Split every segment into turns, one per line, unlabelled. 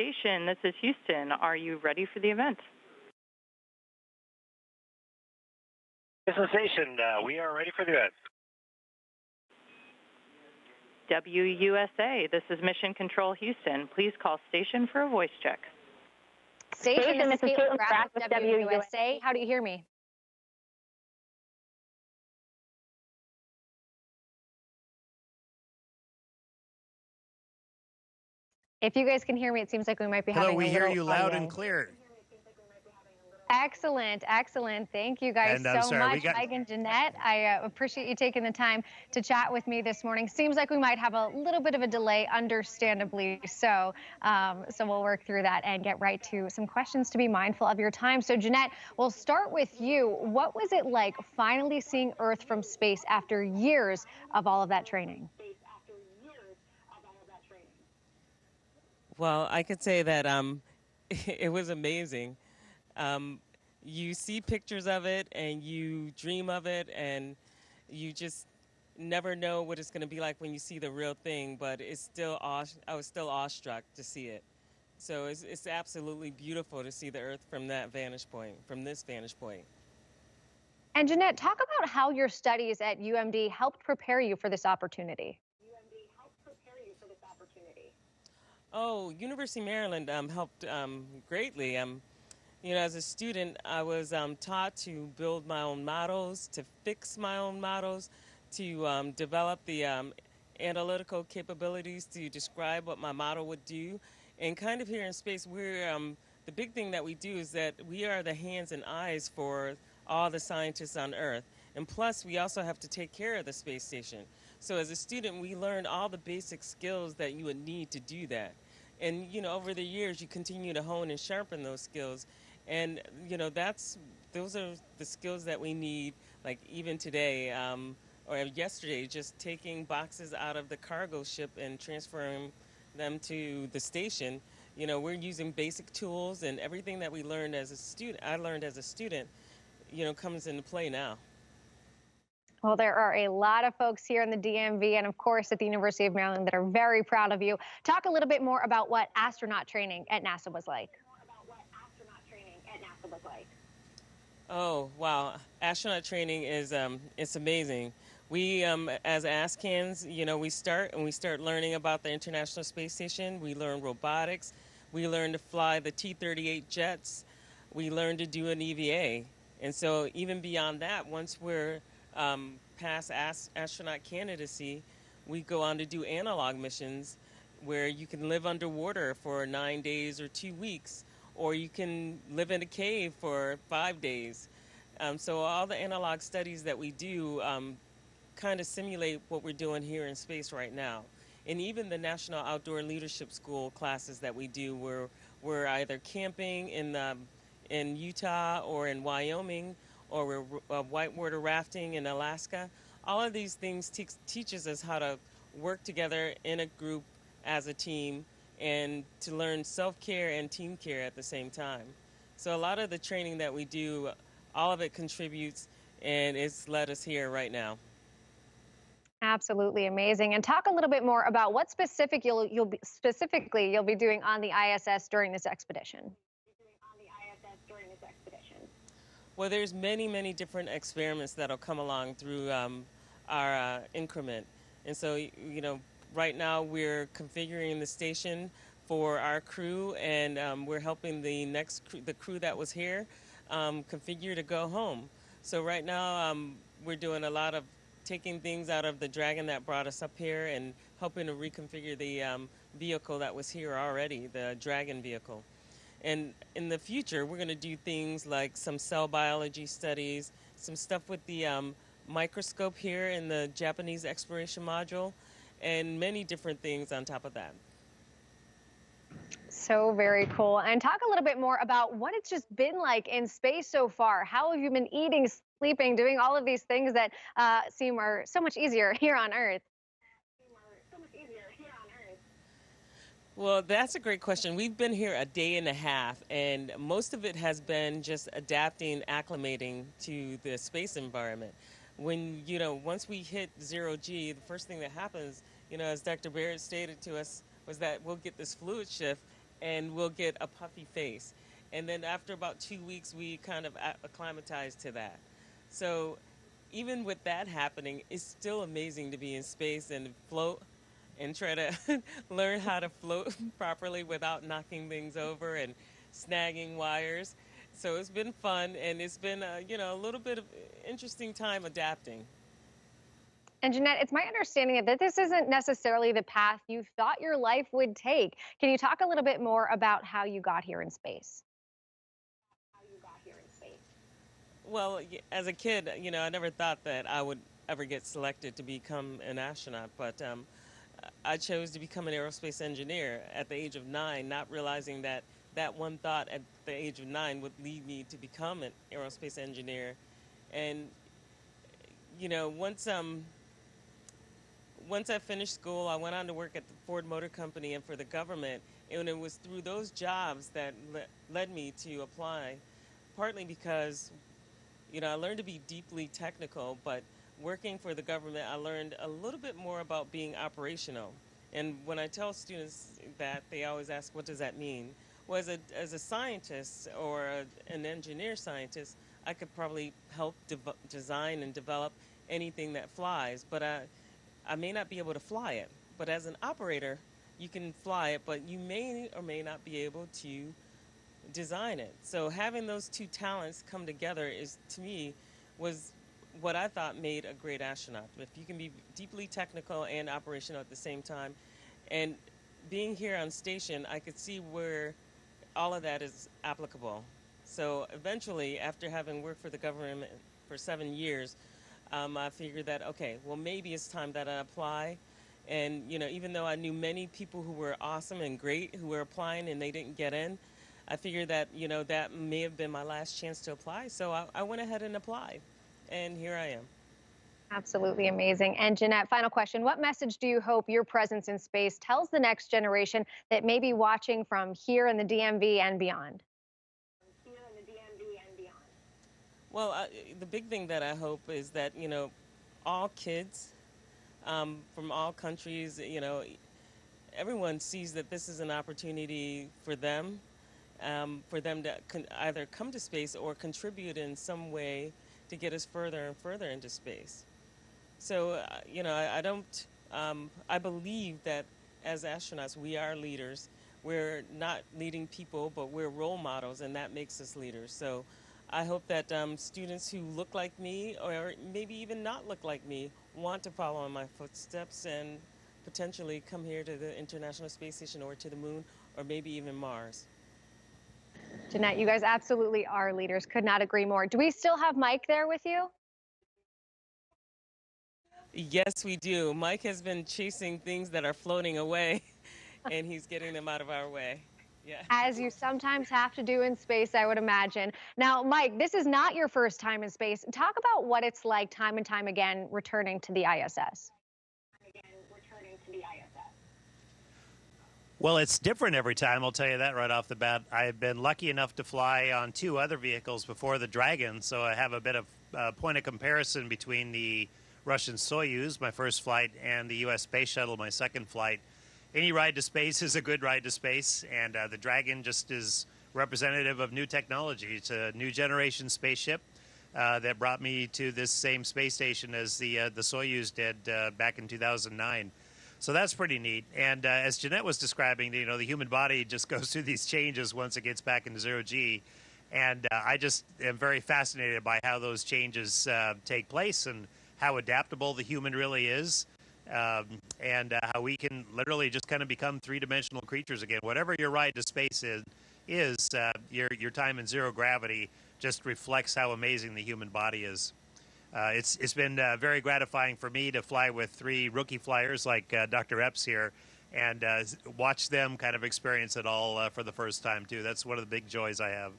Station. This is Houston. Are you ready for the event?
Houston Station, we are ready for the event.
WUSA, this is Mission Control Houston. Please call station for a voice check.
Station, this is Caitlin Brass with WUSA. How do you hear me? If you guys can hear me, it seems like we might be having a little
Hello, we hear you loud
audio.
and clear.
Excellent, excellent. Thank you guys so much, Mike and Jeanette. I appreciate you taking the time to chat with me this morning. Seems like we might have a little bit of a delay, understandably so. So we'll work through that and get right to some questions to be mindful of your time. So Jeanette, we'll start with you. What was it like finally seeing Earth from space after years of all of that training?
Well, I could say that it was amazing. You see pictures of it and you dream of it, and you just never know what it's going to be like when you see the real thing, but it's still I was still awestruck to see it. So it's absolutely beautiful to see the Earth from that vantage point, from this vantage point.
And Jeanette, talk about how your studies at UMD helped prepare you for this opportunity.
Oh, University of Maryland helped greatly. You know, as a student, I was taught to build my own models, to fix my own models, to develop the analytical capabilities to describe what my model would do. And kind of here in space, we're the big thing that we do is that we are the hands and eyes for all the scientists on Earth. And plus, we also have to take care of the space station. So as a student, we learned all the basic skills that you would need to do that. And, you know, over the years, you continue to hone and sharpen those skills. And, you know, those are the skills that we need, like even today or yesterday, just taking boxes out of the cargo ship and transferring them to the station. You know, we're using basic tools, and everything that we learned as a student, I learned as a student, you know, comes into play now.
Well, there are a lot of folks here in the DMV and, of course, at the University of Maryland that are very proud of you. Talk a little bit more about what astronaut training at NASA was like.
Oh, wow. Astronaut training is it's amazing. We, as ASCANs, you know, we start learning about the International Space Station. We learn robotics. We learn to fly the T-38 jets. We learn to do an EVA. And so even beyond that, once we're past astronaut candidacy, we go on to do analog missions where you can live underwater for 9 days or 2 weeks, or you can live in a cave for 5 days. So all the analog studies that we do kind of simulate what we're doing here in space right now. And even the National Outdoor Leadership School classes that we do, where we're either camping in Utah or in Wyoming, or we're whitewater rafting in Alaska. All of these things teaches us how to work together in a group as a team and to learn self-care and team care at the same time. So a lot of the training that we do, all of it contributes, and it's led us here right now.
Absolutely amazing. And talk a little bit more about what specifically you'll be doing on the ISS during this expedition.
Well, there's many, many different experiments that'll come along through our increment. And so, you know, right now we're configuring the station for our crew, and we're helping the crew that was here configure to go home. So right now we're doing a lot of taking things out of the Dragon that brought us up here and helping to reconfigure the vehicle that was here already, the Dragon vehicle. And in the future, we're going to do things like some cell biology studies, some stuff with the microscope here in the Japanese exploration module, and many different things on top of that.
So very cool. And talk a little bit more about what it's just been like in space so far. How have you been eating, sleeping, doing all of these things that seem are so much easier here on Earth?
Well, that's a great question. We've been here a day and a half, and most of it has been just adapting, acclimating to the space environment. When, you know, once we hit 0G, the first thing that happens, you know, as Dr. Barrett stated to us, was that we'll get this fluid shift, and we'll get a puffy face. And then after about 2 weeks, we kind of acclimatize to that. So even with that happening, it's still amazing to be in space and float and try to learn how to float properly without knocking things over and snagging wires. So it's been fun, and it's been a little bit of interesting time adapting.
And Jeanette, it's my understanding that this isn't necessarily the path you thought your life would take. Can you talk a little bit more about how you got here in space?
Well, as a kid, I never thought that I would ever get selected to become an astronaut, but I chose to become an aerospace engineer at the age of 9, not realizing that that one thought at the age of 9 would lead me to become an aerospace engineer. And, once I finished school, I went on to work at the Ford Motor Company and for the government. And it was through those jobs that led me to apply, partly because I learned to be deeply technical, but working for the government, I learned a little bit more about being operational. And when I tell students that, they always ask, what does that mean? Well, as a scientist or an engineer scientist, I could probably help design and develop anything that flies, but I may not be able to fly it. But as an operator, you can fly it, but you may or may not be able to design it. So having those two talents come together to me, was what I thought made a great astronaut. If you can be deeply technical and operational at the same time, and being here on station, I could see where all of that is applicable. So eventually, after having worked for the government for 7 years, I figured that, okay, well, maybe it's time that I apply. And, even though I knew many people who were awesome and great who were applying and they didn't get in, I figured that, that may have been my last chance to apply. So I went ahead and applied. And here I am.
Absolutely amazing. And Jeanette, final question. What message do you hope your presence in space tells the next generation that may be watching from here in the DMV and beyond?
Well, the big thing that I hope is that, all kids from all countries, everyone sees that this is an opportunity for them to either come to space or contribute in some way to get us further and further into space. So, I don't, I believe that as astronauts, we are leaders. We're not leading people, but we're role models, and that makes us leaders. So I hope that students who look like me, or maybe even not look like me, want to follow in my footsteps and potentially come here to the International Space Station or to the moon, or maybe even Mars.
Jeanette, you guys absolutely are leaders. Could not agree more. Do we still have Mike there with you?
Yes, we do. Mike has been chasing things that are floating away, and he's getting them out of our way. Yeah.
As you sometimes have to do in space, I would imagine. Now, Mike, this is not your first time in space. Talk about what it's like time and time again returning to the ISS.
Well, it's different every time, I'll tell you that right off the bat. I've been lucky enough to fly on 2 other vehicles before the Dragon, so I have a bit of point of comparison between the Russian Soyuz, my first flight, and the U.S. Space Shuttle, my second flight. Any ride to space is a good ride to space, and the Dragon just is representative of new technology. It's a new generation spaceship that brought me to this same space station as the Soyuz did back in 2009. So that's pretty neat. And as Jeanette was describing, the human body just goes through these changes once it gets back into zero-G. And I just am very fascinated by how those changes take place and how adaptable the human really is, and how we can literally just kind of become three-dimensional creatures again. Whatever your ride to space is your time in zero gravity just reflects how amazing the human body is. It's been very gratifying for me to fly with 3 rookie flyers like Dr. Epps here, and watch them kind of experience it all for the first time, too. That's one of the big joys I have.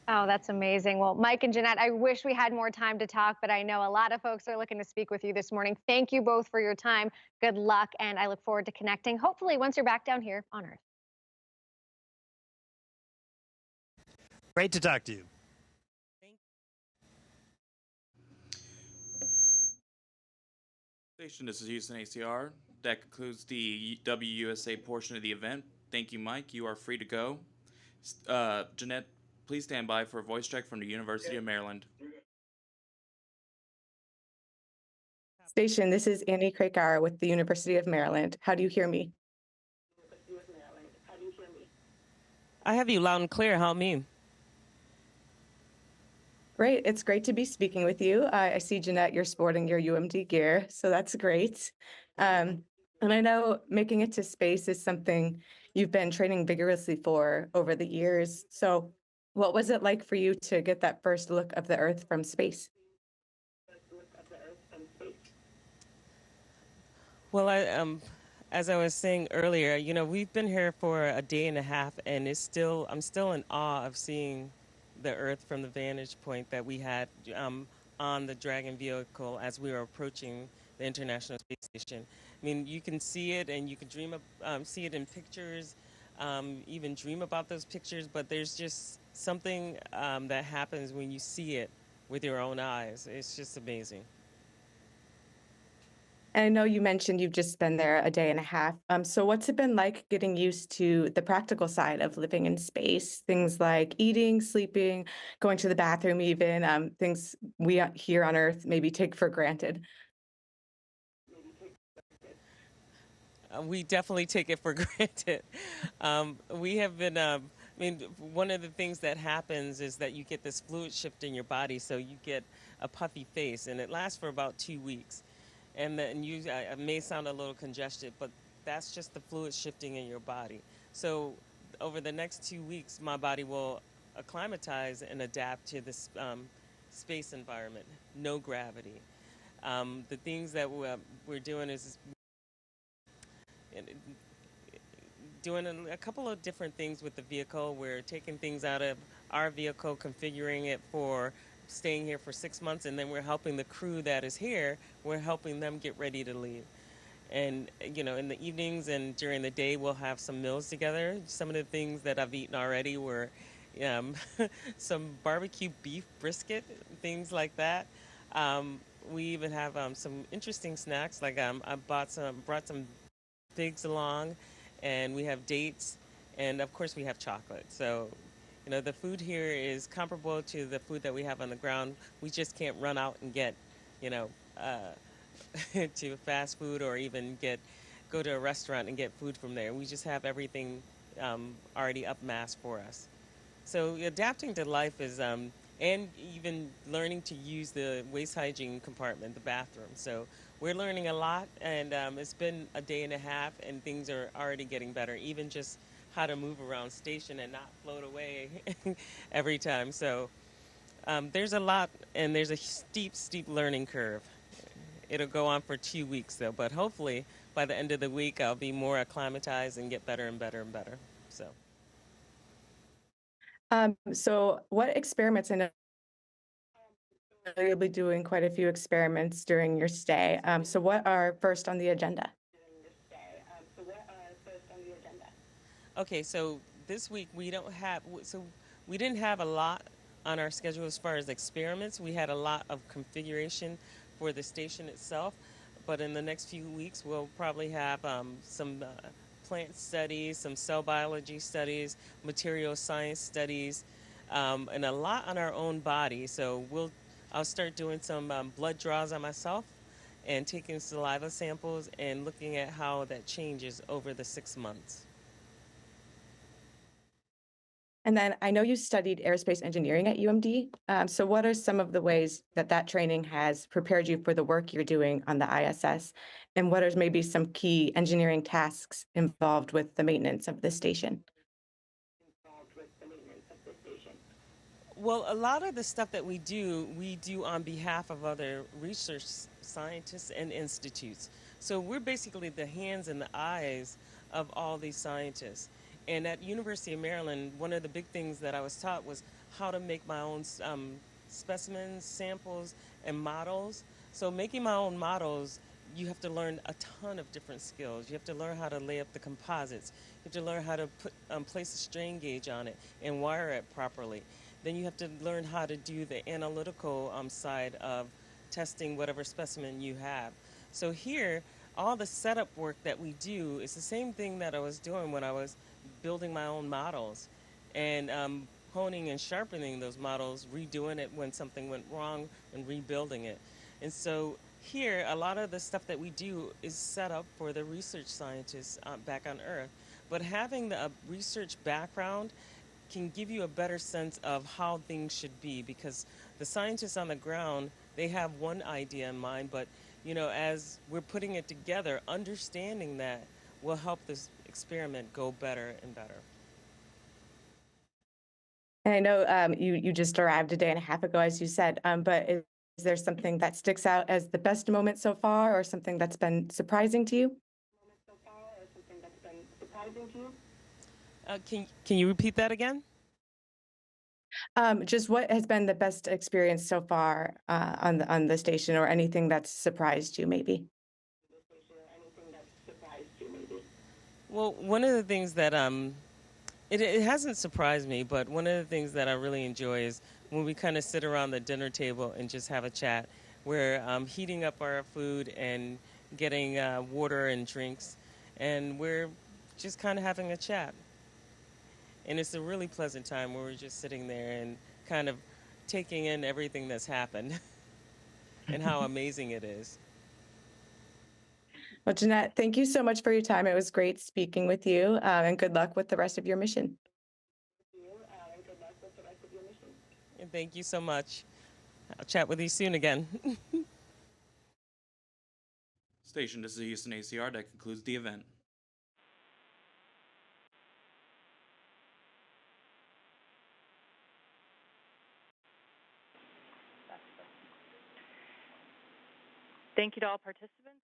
Oh, that's amazing. Well, Mike and Jeanette, I wish we had more time to talk, but I know a lot of folks are looking to speak with you this morning. Thank you both for your time. Good luck, and I look forward to connecting, hopefully, once you're back down here on Earth.
Great to talk to you.
This is Houston ACR. That concludes the WUSA portion of the event. Thank you, Mike. You are free to go. Jeanette, please stand by for a voice check from the University of Maryland.
Station, this is Annie Krakauer with the University of Maryland. How do you hear me?
I have you loud and clear. How me?
Great. It's great to be speaking with you. I see, Jeanette, you're sporting your UMD gear, so that's great. And I know making it to space is something you've been training vigorously for over the years. So what was it like for you to get that first look of the Earth from space?
Well, as I was saying earlier, we've been here for a day and a half, and I'm still in awe of seeing the Earth from the vantage point that we had on the Dragon vehicle as we were approaching the International Space Station. I mean, you can see it, and you can see it in pictures, even dream about those pictures. But there's just something that happens when you see it with your own eyes. It's just amazing.
And I know you mentioned you've just been there a day and a half. So what's it been like getting used to the practical side of living in space? Things like eating, sleeping, going to the bathroom even, things we here on Earth maybe take for granted.
We definitely take it for granted. We have been, one of the things that happens is that you get this fluid shift in your body. So you get a puffy face, and it lasts for about 2 weeks. And then it may sound a little congested, but that's just the fluid shifting in your body. So over the next 2 weeks, my body will acclimatize and adapt to this space environment, no gravity. The things that we're doing is doing a couple of different things with the vehicle. We're taking things out of our vehicle, configuring it for staying here for 6 months, and then we're helping the crew that is here, we're helping them get ready to leave. And, in the evenings and during the day, we'll have some meals together. Some of the things that I've eaten already were some barbecue beef brisket, things like that. We even have some interesting snacks, like I brought some figs along, and we have dates, and of course we have chocolate. So, the food here is comparable to the food that we have on the ground. We just can't run out and get, to fast food or even go to a restaurant and get food from there. We just have everything already upmassed for us. So adapting to life is, and even learning to use the waste hygiene compartment, the bathroom. So we're learning a lot, and it's been a day and a half, and things are already getting better, even just how to move around station and not float away every time. So there's a lot, and there's a steep learning curve. It'll go on for 2 weeks, though, but hopefully by the end of the week, I'll be more acclimatized and get better and better and better.
So what experiments, I know you'll be doing quite a few experiments during your stay. So what are first on the agenda?
Okay, so this week we didn't have a lot on our schedule as far as experiments. We had a lot of configuration for the station itself, but in the next few weeks we'll probably have some plant studies, some cell biology studies, material science studies, and a lot on our own body. So I'll start doing some blood draws on myself and taking saliva samples and looking at how that changes over the 6 months.
And then I know you studied aerospace engineering at UMD. So what are some of the ways that training has prepared you for the work you're doing on the ISS? And what are maybe some key engineering tasks involved with the maintenance of the station?
Well, a lot of the stuff that we do on behalf of other research scientists and institutes. So we're basically the hands and the eyes of all these scientists. And at University of Maryland, one of the big things that I was taught was how to make my own specimens, samples, and models. So making my own models, you have to learn a ton of different skills. You have to learn how to lay up the composites. You have to learn how to place a strain gauge on it and wire it properly. Then you have to learn how to do the analytical side of testing whatever specimen you have. So here, all the setup work that we do is the same thing that I was doing when I was building my own models and honing and sharpening those models, redoing it when something went wrong and rebuilding it. And so here, a lot of the stuff that we do is set up for the research scientists back on Earth. But having the research background can give you a better sense of how things should be, because the scientists on the ground, they have one idea in mind, but as we're putting it together, understanding that will help this experiment go better and better.
And I know you just arrived a day and a half ago, as you said, but is there something that sticks out as the best moment so far, or something that's been surprising to you?
Can you repeat that again?
Just what has been the best experience so far on the station, or anything that's surprised you, maybe?
Well, one of the things that it hasn't surprised me, but one of the things that I really enjoy is when we kind of sit around the dinner table and just have a chat. We're heating up our food and getting water and drinks, and we're just kind of having a chat. And it's a really pleasant time where we're just sitting there and kind of taking in everything that's happened and how amazing it is.
Well, Jeanette, thank you so much for your time. It was great speaking with you, and good luck with the rest of your mission.
And thank you so much. I'll chat with you soon again.
Station, this is the Houston ACR. That concludes the event.
Thank you to all participants.